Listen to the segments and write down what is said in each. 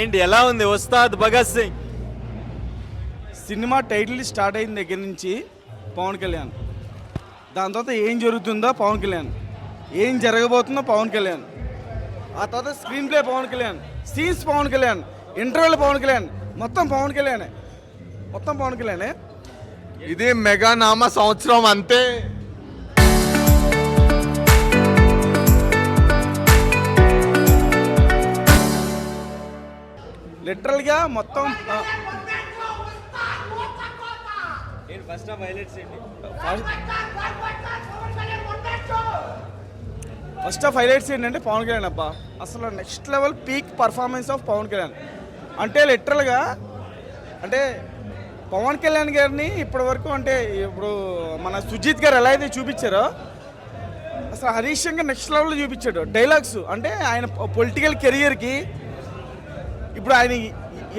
ఏంటి ఎలా ఉంది ఉస్తాద్ భగత్ సింగ్? సినిమా టైటిల్ స్టార్ట్ అయిన దగ్గర నుంచి పవన్ కళ్యాణ్, దాని తర్వాత ఏం జరుగుతుందో పవన్ కళ్యాణ్, ఏం జరగబోతుందో పవన్ కళ్యాణ్, ఆ తర్వాత screenplay Pawan Kalyan, scenes Pawan Kalyan, ఇంటర్వ్యూలు పవన్ కళ్యాణ్, మొత్తం పవన్ కళ్యాణే, మొత్తం పవన్ కళ్యాణే. ఇది మెగా నామ సంవత్సరం అంతే. లిటరల్గా మొత్తం ఫస్ట్ హాఫ్ హైలైట్స్ ఏంటి? ఫస్ట్ ఆఫ్ హైలైట్స్ ఏంటంటే పవన్ కళ్యాణ్ అబ్బా, అసలు next level peak performance of Pawan Kalyan. అంటే లిటరల్గా అంటే పవన్ కళ్యాణ్ గారిని ఇప్పటి వరకు అంటే ఇప్పుడు మన సుజిత్ గారు ఎలా అయితే చూపించారో అసలు హరీష్ శంకర్ నెక్స్ట్ లెవెల్లో చూపించాడు. డైలాగ్స్ అంటే ఆయన పొలిటికల్ కెరియర్కి ఇప్పుడు ఆయన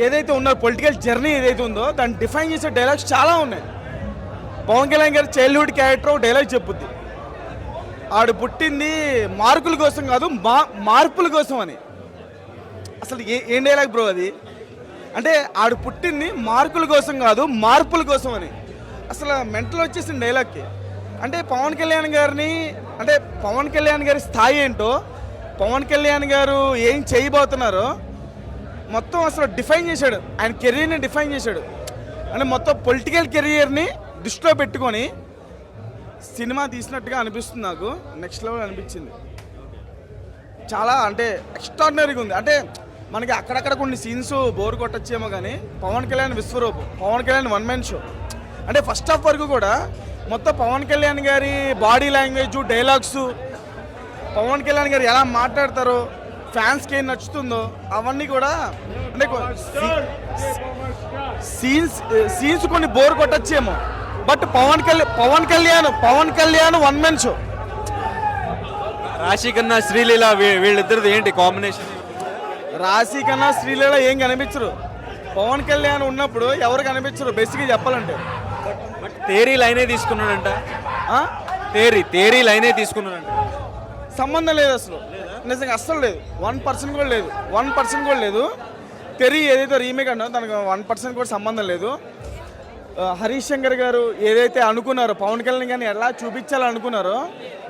ఏదైతే ఉన్నారో పొలిటికల్ జర్నీ ఏదైతే ఉందో దాన్ని డిఫైన్ చేసే డైలాగ్స్ చాలా ఉన్నాయి. పవన్ కళ్యాణ్ గారి చైల్డ్హుడ్ క్యారెక్టర్ ఒక డైలాగ్ చెప్పుద్ది, ఆడు పుట్టింది మార్కుల కోసం కాదు మార్పుల కోసం అని. అసలు ఏం డైలాగ్ బ్రో అది? అంటే ఆడు పుట్టింది మార్కుల కోసం కాదు మార్పుల కోసం అని. అసలు మెంటల్ వచ్చేసిన డైలాగ్కి. అంటే పవన్ కళ్యాణ్ గారిని అంటే పవన్ కళ్యాణ్ గారి స్థాయి ఏంటో, పవన్ కళ్యాణ్ గారు ఏం చేయబోతున్నారో మొత్తం అసలు డిఫైన్ చేశాడు. ఆయన కెరీర్ని డిఫైన్ చేశాడు. అంటే మొత్తం పొలిటికల్ కెరియర్ని దృష్టిలో పెట్టుకొని సినిమా తీసినట్టుగా అనిపిస్తుంది నాకు. నెక్స్ట్ లెవెల్ అనిపించింది. చాలా అంటే ఎక్స్ట్రాడినరీగా ఉంది. అంటే మనకి అక్కడక్కడ కొన్ని సీన్స్ బోర్ కొట్టచ్చేమో కానీ పవన్ కళ్యాణ్ విశ్వరూపం, Pawan Kalyan one man show. అంటే ఫస్ట్ హాఫ్ వరకు కూడా మొత్తం పవన్ కళ్యాణ్ గారి body language, dialogues, Pawan Kalyan garu ఎలా మాట్లాడతారో, ఫ్యాన్స్కి ఏం నచ్చుతుందో అవన్నీ కూడా అంటే సీన్స్ కొన్ని బోర్ కొట్టచ్చేమో, but Pawan Kalyan one man show. Raashi Khanna Sreeleela వీళ్ళిద్దరిది ఏంటి కాంబినేషన్? రాశి కన్నా శ్రీలీల ఏం కనిపించరు. పవన్ కళ్యాణ్ ఉన్నప్పుడు ఎవరు కనిపించరు బేసిక్గా చెప్పాలంటే. బట్ తేరీ లైనే తీసుకున్నాడంట. తేరీ లైనే తీసుకున్నాడంట. సంబంధం లేదు అసలు, నిజంగా అస్సలు లేదు. 1% కూడా లేదు, 1% కూడా లేదు. తెరి ఏదైతే రీమేక్ అన్నో దానికి 1% కూడా సంబంధం లేదు. హరీష్ శంకర్ గారు ఏదైతే అనుకున్నారో పవన్ కళ్యాణ్ గారిని ఎలా చూపించాలనుకున్నారో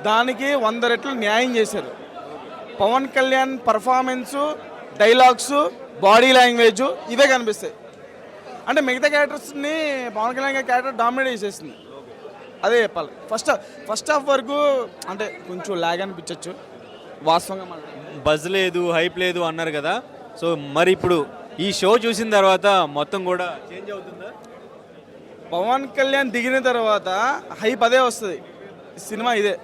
దానికి 100 రెట్లు న్యాయం చేశారు. Pawan Kalyan performance, dialogues, body language ఇవే కనిపిస్తాయి. అంటే మిగతా క్యారెక్టర్స్ని పవన్ కళ్యాణ్ గారి క్యారెక్టర్ డామినేట్ చేసేసింది, అదే చెప్పాలి. ఫస్ట్ హాఫ్ వరకు అంటే కొంచెం లాగ్ అనిపించవచ్చు వాస్తవంగా. బజ్ లేదు, హైప్ లేదు అన్నారు కదా. సో మరి ఇప్పుడు ఈ షో చూసిన తర్వాత మొత్తం కూడా చేంజ్ అవుతుందా? పవన్ కళ్యాణ్ దిగిన తర్వాత హైప్ అదే వస్తుంది. సినిమా ఇదే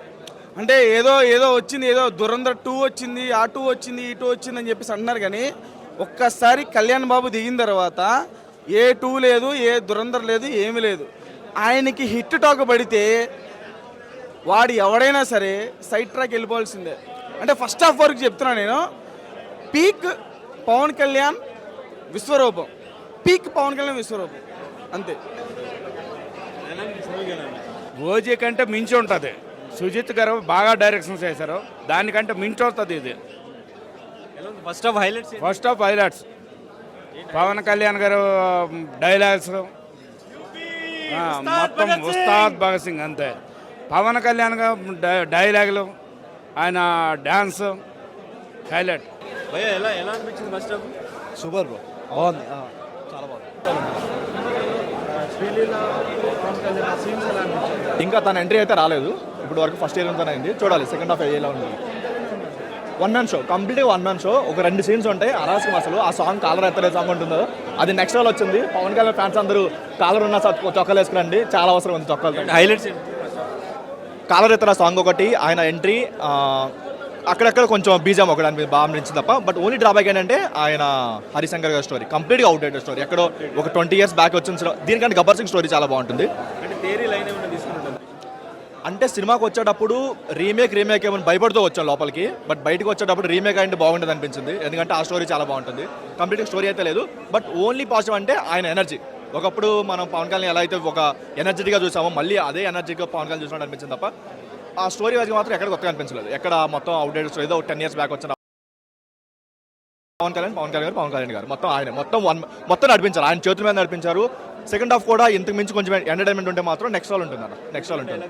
అంటే ఏదో వచ్చింది, ఏదో దురంధర్ 2 వచ్చింది, ఆ 2 వచ్చింది, ఈ 2 వచ్చింది అని చెప్పేసి అంటున్నారు. కానీ ఒక్కసారి కళ్యాణ్ బాబు దిగిన తర్వాత ఏ 2 లేదు, ఏ దురంధర్ లేదు, ఏమీ లేదు. ఆయనకి హిట్ టాక్ పడితే వాడు ఎవడైనా సరే సైడ్ ట్రాక్ వెళ్ళిపోవాల్సిందే. అంటే ఫస్ట్ హాఫ్ వరకు చెప్తున్నా నేను, పీక్ పవన్ కళ్యాణ్ విశ్వరూపం, పీక్ పవన్ కళ్యాణ్ విశ్వరూపం అంతే. ఓజీ కంటే మించి ఉంటుంది. సుజిత్ గారు బాగా డైరెక్షన్స్ చేశారు, దానికంటే మించి వస్తుంది ఇది. First half highlights Pawan Kalyan గారు డైలాగ్స్ మొత్తం ఉస్తాద్ భగత్ సింగ్ అంతే. పవన్ కళ్యాణ్ గారు డైలాగులు, ఆయన డ్యాన్స్ హైలైట్. ఎలా అనిపించింది ఫస్ట్ హాఫ్? సూపర్ బ్రో, బాగుంది, చాలా బాగుంది. ఇంకా తన ఎంట్రీ అయితే రాలేదు ఇప్పుడు వరకు. ఫస్ట్ ఇయర్ అంతా అయింది, చూడాలి సెకండ్ హాఫ్ ఎలా ఉంది. వన్ మ్యాన్ షో, కంప్లీట్గా వన్ మ్యాన్ షో. ఒక 2 సీన్స్ ఉంటాయి అరాస్కం. అసలు ఆ సాంగ్ కాలర్ ఎత్తలే సాంగ్ ఉంటుందో అది నెక్స్ట్ లెవెల్ వచ్చింది. పవన్ కళ్యాణ్ ఫ్యాన్స్ అందరూ కాలర్ ఉన్న చొక్కాలు వేసుకురండి, చాలా అవసరం ఉంది చొక్కాలు. హైలైట్స్ కాలర్ ఎత్తల సాంగ్ ఒకటి, ఆయన ఎంట్రీ, అక్కడక్కడ కొంచెం బీజం ఒకటి అని బాగా అనిపించింది తప్ప. బట్ ఓన్లీ డ్రాబ్యాక్ ఏంటంటే ఆయన హరిశంకర్ గారి స్టోరీ కంప్లీట్గా అవుట్డేటెడ్ స్టోరీ. ఎక్కడో ఒక 20 years బ్యాక్ వచ్చిన దీనికంటే గబ్బర్ సింగ్ స్టోరీ చాలా బాగుంటుంది. అంటే సినిమాకి వచ్చేటప్పుడు రీమేక్ ఏమైనా భయపడుతూ వచ్చాం లోపలికి, బట్ బయటకు వచ్చేటప్పుడు రీమేక్ అంటే బాగుంటుంది అనిపించింది. ఎందుకంటే ఆ స్టోరీ చాలా బాగుంటుంది. కంప్లీట్గా స్టోరీ అయితే లేదు, బట్ ఓన్లీ పాజిటివ్ అంటే ఆయన ఎనర్జీ. ఒకప్పుడు మనం పవన్ కళ్యాణ్ ఎలా అయితే ఒక ఎనర్జెటిక్గా చూసామో మళ్ళీ అదే ఎనర్జీగా పవన్ కళ్యాణ్ చూసినట్టు అనిపించింది తప్ప ఆ స్టోరీ వైజ్గా మాత్రం ఎక్కడ కొత్తగా అనిపించలేదు. ఎక్కడ మొత్తం అవుట్డేట్ ఏదో 10 years బ్యాక్ వచ్చిన పవన్ కళ్యాణ్ గారు మొత్తం ఆయన మొత్తం నడిపించారు. ఆయన చేతుల మీద నడిపించారు. సెకండ్ హాఫ్ కూడా ఇంతకు మించి కొంచెం ఎంటర్టైన్మెంట్ ఉంటే మాత్రం నెక్స్ట్ లెవెల్ ఉంటుంది. నెక్స్ట్ లెవెల్ ఉంటుంది,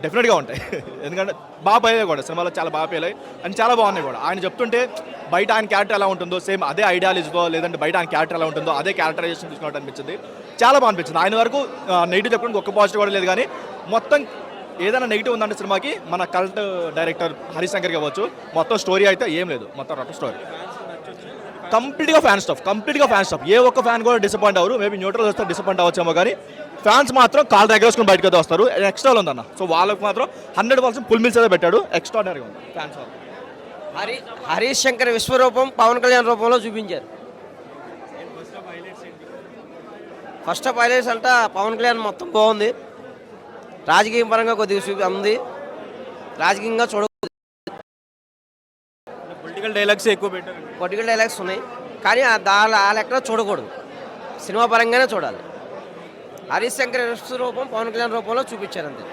డెఫినెట్గా ఉంటాయి. ఎందుకంటే బాగా పోయాయి కూడా, సినిమాలో చాలా బాగా పోయాయి అండ్ చాలా బాగున్నాయి కూడా. ఆయన చెప్తుంటే బయట ఆయన క్యారెక్టర్ ఎలా ఉంటుందో సేమ్ అదే ఐడియాలజీతో, లేదంటే బయట ఆయన క్యారెక్టర్ ఎలా ఉంటుందో అదే క్యారెక్టరైజేషన్ తీసుకున్నట్టు అనిపించింది. చాలా బాగా అనిపించింది. ఆయన వరకు నెగిటివ్ చెప్పడానికి ఒక్క పాజిటివ్ కూడా లేదు. కానీ మొత్తం ఏదైనా నెగిటివ్ ఉందంటే సినిమాకి మన కల్ట్ డైరెక్టర్ హరిశంకర్ కావచ్చు, మొత్తం స్టోరీ అయితే ఏం లేదు, మొత్తం రొట్ట స్టోరీ. కంప్లీట్గా ఫ్యాన్ స్టాఫ్. ఏ ఒక్క ఫ్యాన్ కూడా డిసప్పాయింట్ అవ్వరు. మేబీ న్యూట్రల్ వస్తే డిసప్పాయింట్ అవ్వచ్చేమో, కానీ ఫ్యాన్స్ మాత్రం కాళ్ళు ఎగరేసుకుని బయటకు అయితే వస్తారు. ఎక్స్ట్రా ఉందన్న. సో వాళ్ళకి మాత్రం 100% ఫుల్ మిల్స్ అయితే పెట్టాడు. ఎక్స్ట్రాడనరీగా ఉంది ఫ్యాన్స్. హరీష్ శంకర్ విశ్వరూపం పవన్ కళ్యాణ్ రూపంలో చూపించారు. ఫస్ట్ ఆఫ్ హైలైట్స్ అంటే పవన్ కళ్యాణ్ మొత్తం బాగుంది. రాజకీయ పరంగా కొద్దిగా ఉంది. రాజకీయంగా చూడకూడదు. పొలిటికల్ డైలాగ్స్ ఎక్కువ పెట్టారు. పొలిటికల్ డైలాగ్స్ ఉన్నాయి, కానీ ఆ లెక్కన చూడకూడదు. సినిమా పరంగానే చూడాలి. హరీష్ శంకర్ విశ్వరూపం పవన్ కళ్యాణ్ రూపంలో చూపించారు అంతే.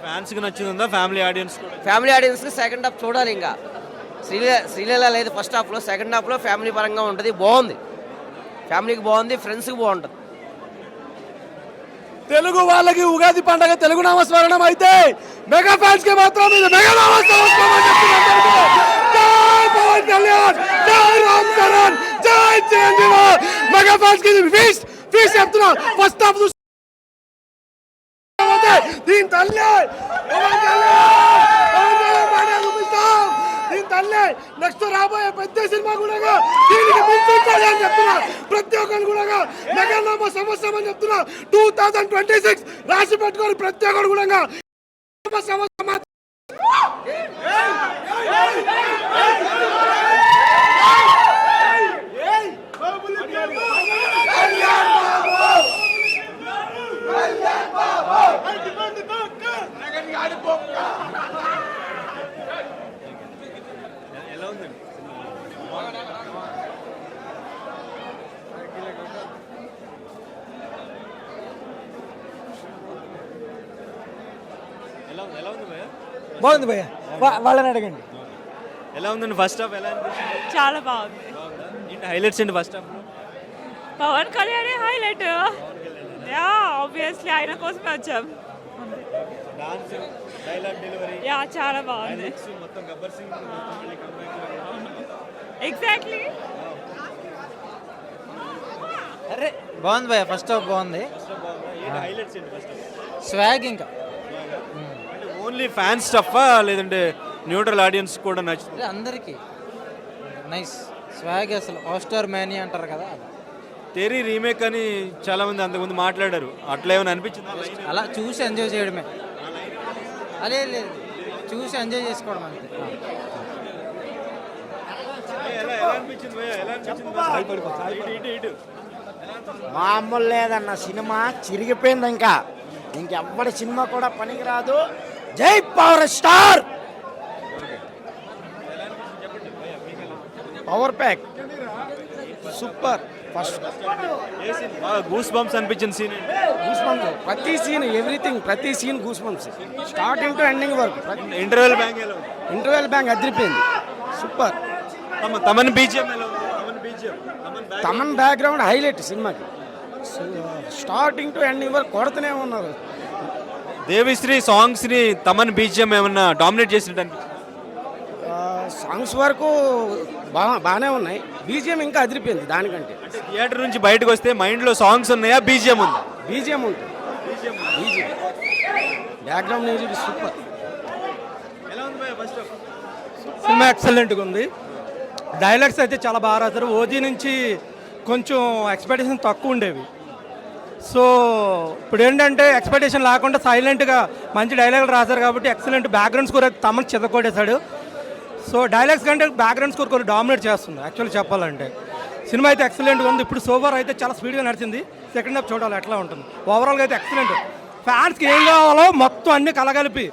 ఫ్యాన్స్కి నచ్చిందా? ఫ్యామిలీ ఆడియన్స్ కూడా? ఫ్యామిలీ ఆడియన్స్కి సెకండ్ హాఫ్ చూడాలి. ఇంకా శ్రీలీల లేదు ఫస్ట్ హాఫ్లో. సెకండ్ హాఫ్లో ఫ్యామిలీ పరంగా ఉంటుంది. బాగుంది, ఫ్యామిలీకి బాగుంది, ఫ్రెండ్స్కి బాగుంటుంది. తెలుగు వాళ్ళకి ఉగాది పండగ తెలుగు నామస్మరణం అయితే మెగా ఫ్యాన్స్ కి మాత్రం ఇది మెగా నామస్మరణం అని చెప్తున్నారు. జై పవన్ కళ్యాణ్, జై రామ్ చరణ్, జై చిరంజీవి. మెగా ఫ్యాన్స్ కి ఫీస్ట్ చెప్తున్నా. ఫస్ట్ హాఫ్ దీని తల్లి పవన్ కళ్యాణ్ చూపిస్తాం. దీని తల్లి నెక్స్ట్ రాబోయే పెద్ద సినిమా కూడా దీనికి మించుంటుంది అని చెప్తున్నా. ప్రతి ఒక్కరు కూడా మెగానామ సంవత్సరం అని చెప్తున్నా. 2026 రాసి పెట్టుకొని ప్రతి ఒక్కరు కూడా సంవత్సరం. ఎలా ఉందండి? ఎలా ఉంది భయ్యా? బాగుంది భయ్య, వాళ్ళని అడగండి. ఎలా ఉందండి ఫస్ట్ హాఫ్? ఎలా అనిపించింది? చాలా బాగుంది. ఏంటి హైలైట్స్ ఏంటి first half? Pawan Kalyan highlight. Yeah obviously ఆయన కోసమే వచ్చాం. డాన్స్, డైలాగ్ డెలివరీ, యా చాలా బాగుంది. మొత్తం గబ్బర్ సింగ్ ఎగ్జాక్ట్లీ. అరే బాగుంది భయ్య, ఫస్ట్ హాఫ్ బాగుంది. ఏంటి హైలైట్స్ ఏంటి ఫస్ట్ హాఫ్? స్వాగ్ ఇంకా అంటే ఓన్లీ ఫ్యాన్స్ స్టఫా లేదంటే న్యూట్రల్ ఆడియన్స్ కూడా నచ్చుతుంది? అందరికీ నైస్ స్వాగ్. అసలు హాస్టార్ మ్యానీ అంటారు కదా, అది. తెరీ రీమేక్ అని చాలా మంది అంతకుముందు మాట్లాడారు. అట్లా ఏమైనా అనిపించింది? అలా చూసి ఎంజాయ్ చేయడమే. అదే లేదు, చూసి ఎంజాయ్ చేసుకోవడం అంతే. మామూలు లేదన్న, సినిమా చిరిగిపోయింది. ఇంకా ఇంకెవ్వడి సినిమా కూడా పనికిరాదు. జై power star. Power pack super. First goosebumps అనిపించింది సీన్. గూస్ బంప్స్ ప్రతి సీన్, ఎవ్రీథింగ్, ప్రతి scene goosebumps starting to ending వరకు. ఇంటర్వెల్ బ్యాంక్ ఎలా ఉంది? ఇంటర్వెల్ బ్యాంక్ అదిరిపోయింది, సూపర్. తమన్ బీజిఎం ఎలా ఉంది? తమన్ బ్యాక్గ్రౌండ్ హైలైట్ సినిమాకి. స్టార్టింగ్ టు ఎండింగ్ వరకు కొడుతూనే ఉన్నారు. దేవిశ్రీ సాంగ్స్ ని తమన్ బీజిఎం ఏమన్నా డామినేట్ చేసినట్టు అనిపించింది? సాంగ్స్ వరకు బాగానే ఉన్నాయి. బీజిఎం ఇంకా అదిరిపోయింది దానికంటే. అంటే థియేటర్ నుంచి బయటకు వస్తే మైండ్ లో సాంగ్స్ ఉన్నాయా, బీజిఎం ఉందా? బీజిఎం ఉంటుంది. BGM background music super. ఎలా ఉంది ఫస్ట్ హాఫ్? సినిమా ఎక్సలెంట్గా ఉంది. డైలాగ్స్ అయితే చాలా బాగా రాశారు. ఓజీ నుంచి కొంచెం ఎక్స్పెక్టేషన్ తక్కువ ఉండేవి. సో ఇప్పుడు ఏంటంటే ఎక్స్పెక్టేషన్ లేకుండా సైలెంట్గా మంచి డైలాగులు రాశారు కాబట్టి ఎక్సలెంట్. బ్యాక్గ్రౌండ్ స్కోర్ అయితే తమకు చెదకొట్టేశాడు. సో డైలాగ్స్ కంటే బ్యాక్గ్రౌండ్ స్కోర్ కొన్ని డామినేట్ చేస్తుంది యాక్చువల్లీ చెప్పాలంటే. సినిమా అయితే ఎక్సలెంట్గా ఉంది. ఇప్పుడు సోఫర్ అయితే చాలా స్పీడ్గా నడిచింది. సెకండ్ హాఫ్ చూడాలి ఎట్లా ఉంటుంది. ఓవరాల్గా అయితే ఎక్సలెంట్. ఫ్యాన్స్కి ఏం కావాలో మొత్తం అన్నీ కలగలిపి,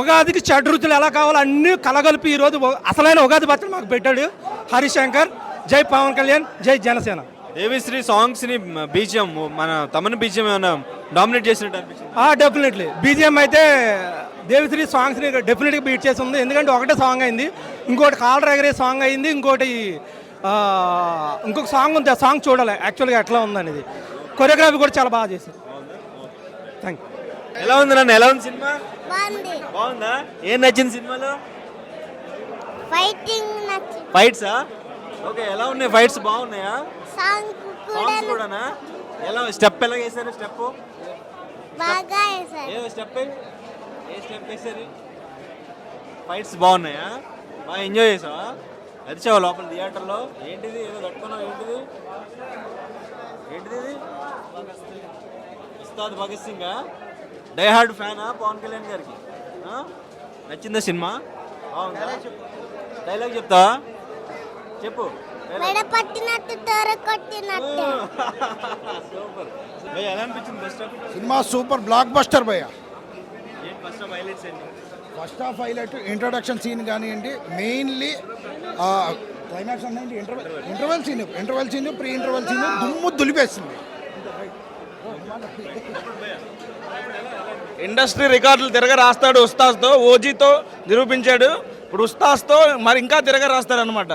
ఉగాదికి షడ్రుచులు ఎలా కావాలో అన్నీ కలగలిపి ఈరోజు అసలైన ఉగాది పచ్చడి మాకు పెట్టాడు హరీష్ శంకర్. జై పవన్ కళ్యాణ్, జై జనసేన. దేవిశ్రీ సాంగ్స్ ని బీజిఎం, మన తమన్ బీజిఎం ఏమైనా డామినేట్ చేసినట్టు అనిపించింది? డెఫినెట్లీ బీజిఎం అయితే దేవిశ్రీ సాంగ్స్ని డెఫినెట్గా బీట్ చేసి ఉంది. ఎందుకంటే ఒకటే సాంగ్ అయింది, ఇంకోటి కాలర్ ఎగరే సాంగ్ అయింది, ఇంకోటి ఇంకొక సాంగ్ ఉంది. ఆ సాంగ్ చూడాలి యాక్చువల్గా ఎట్లా ఉందనేది. కొరియోగ్రఫీ కూడా చాలా బాగా చేశారు. Thank you. ఎలా ఉంది నాన్న, ఎలా ఉంది సినిమా? బాగుందా? ఏం నచ్చింది సినిమాలో? ఫైట్సా? ఓకే, ఎలా ఉన్నాయి ఫైట్స్? బాగున్నాయా? సాంగ్స్ కూడానా? ఎలా స్టెప్ ఎలా వేసారు? స్టెప్ ఏ స్టెప్ వేసారు? ఫైట్స్ బాగున్నాయా? బాగా ఎంజాయ్ చేసావా? అరిచావా లోపల థియేటర్లో? ఏంటిది ఏదో కట్టుకున్నావు? ఏంటిది ఇది? ఉస్తాద్ భగత్ సింగ్ డై హార్డ్ ఫ్యానా పవన్ కళ్యాణ్ గారికి? నచ్చిందా సినిమా? బాగుందా? డైలాగ్ చెప్తావా? చెప్పు. సూపర్ భయ్య, ఎలా అనిపించింది ఫస్ట్ హాఫ్? సినిమా సూపర్ బ్లాక్ బస్టర్ భయ్య. ఏం ఫస్ట్ హాఫ్ హైలైట్స్ ఏంటి? First half highlight introduction scene కానివ్వండి, మెయిన్లీ క్లైమాక్స్ అన్నది interval scene pre interval scene దుమ్ము దులిపేస్తుంది. ఇండస్ట్రీ రికార్డులు తిరగ రాస్తాడు ఉస్తాజ్తో, ఓజీతో నిరూపించాడు. ఇప్పుడు ఉస్తాజ్తో మరి ఇంకా తిరగ రాస్తాడు అనమాట.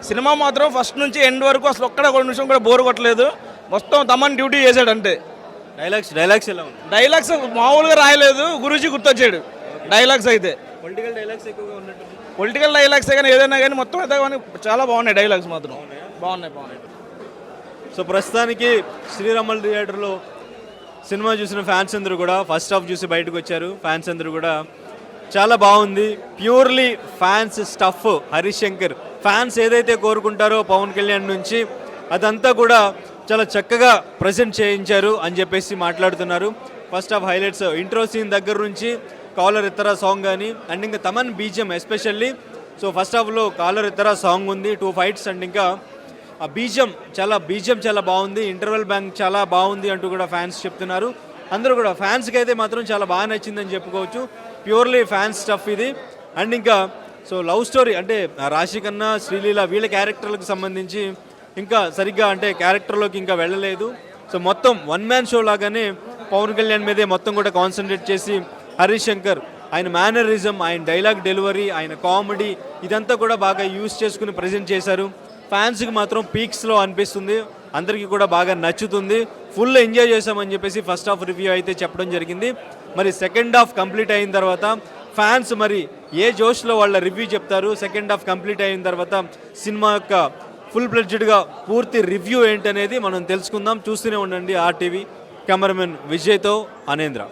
సినిమా మాత్రం ఫస్ట్ నుంచి ఎండ్ వరకు అసలు ఒక్కడ ఒక నిమిషం కూడా బోర్ కొట్టలేదు. మొత్తం తమన్ డ్యూటీ చేశాడు అంతే. డైలాగ్స్ ఎలా ఉంది? డైలాగ్స్ మామూలుగా రాయలేదు, గురూజీ గుర్తొచ్చాడు. డైలాగ్స్ అయితే పొలిటికల్ డైలాగ్స్ ఎక్కువగా ఉన్నట్టు. పొలిటికల్ డైలాగ్సే కానీ ఏదైనా కానీ మొత్తం అయితే కానీ చాలా బాగున్నాయి. డైలాగ్స్ మాత్రం బాగున్నాయి. సో ప్రస్తుతానికి శ్రీరామల్ థియేటర్లో సినిమా చూసిన ఫ్యాన్స్ అందరూ కూడా ఫస్ట్ హాఫ్ చూసి బయటకు వచ్చారు. ఫ్యాన్స్ అందరూ కూడా చాలా బాగుంది, purely fans stuff. Harish Shankar fans ఏదైతే కోరుకుంటారో పవన్ కళ్యాణ్ నుంచి అదంతా కూడా చాలా చక్కగా ప్రజెంట్ చేయించారు అని చెప్పేసి మాట్లాడుతున్నారు. First half highlights intro scene దగ్గర నుంచి కాలర్ ఇతర సాంగ్ కానీ అండ్ ఇంకా Thaman BGM especially. So first హాఫ్లో కాలర్ ఇతర సాంగ్ ఉంది, 2 ఫైట్స్ అండ్ ఇంకా ఆ బీజిఎం చాలా బాగుంది. ఇంటర్వెల్ బ్యాంక్ చాలా బాగుంది అంటూ కూడా ఫ్యాన్స్ చెప్తున్నారు. అందరూ కూడా ఫ్యాన్స్కి అయితే మాత్రం చాలా బాగా నచ్చిందని చెప్పుకోవచ్చు. ప్యూర్లీ ఫ్యాన్స్ స్టఫ్ ఇది. అండ్ ఇంకా సో లవ్ స్టోరీ అంటే రాశి కన్నా శ్రీలీల వీళ్ళ క్యారెక్టర్లకు సంబంధించి ఇంకా సరిగ్గా అంటే క్యారెక్టర్లోకి ఇంకా వెళ్ళలేదు. సో మొత్తం వన్ మ్యాన్ షో లాగానే పవన్ కళ్యాణ్ మీదే మొత్తం కూడా కాన్సన్ట్రేట్ చేసి హరీష్ శంకర్ ఆయన మేనరిజం, ఆయన డైలాగ్ డెలివరీ, ఆయన కామెడీ ఇదంతా కూడా బాగా యూస్ చేసుకుని ప్రజెంట్ చేశారు. ఫ్యాన్స్కి మాత్రం పీక్స్లో అనిపిస్తుంది, అందరికీ కూడా బాగా నచ్చుతుంది. ఫుల్ ఎంజాయ్ చేసామని చెప్పేసి ఫస్ట్ హాఫ్ రివ్యూ అయితే చెప్పడం జరిగింది. మరి సెకండ్ హాఫ్ కంప్లీట్ అయిన తర్వాత ఫ్యాన్స్ మరి ఏ జోష్లో వాళ్ళ రివ్యూ చెప్తారు, సెకండ్ హాఫ్ కంప్లీట్ అయిన తర్వాత సినిమా యొక్క ఫుల్ ఫ్లెడ్జ్డ్గా పూర్తి రివ్యూ ఏంటనేది మనం తెలుసుకుందాం. చూస్తూనే ఉండండి RTV. కెమెరామెన్ విజయ్తో అనేంద్ర.